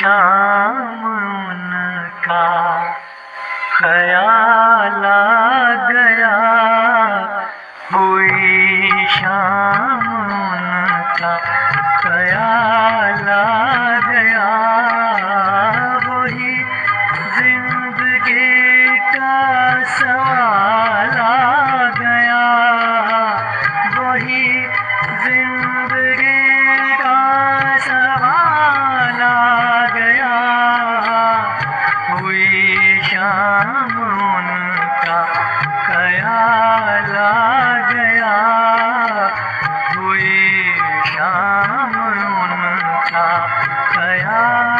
शाम उनका ख्याल आ गया, हुई शाम उनका ख्याल आ गया। वही जिंदगी का सवाल आ गया, वही जिंदगी का सवाल आ गया। हुई शाम उनका ख्याल आ गया, हुई शाम उनका ख्याल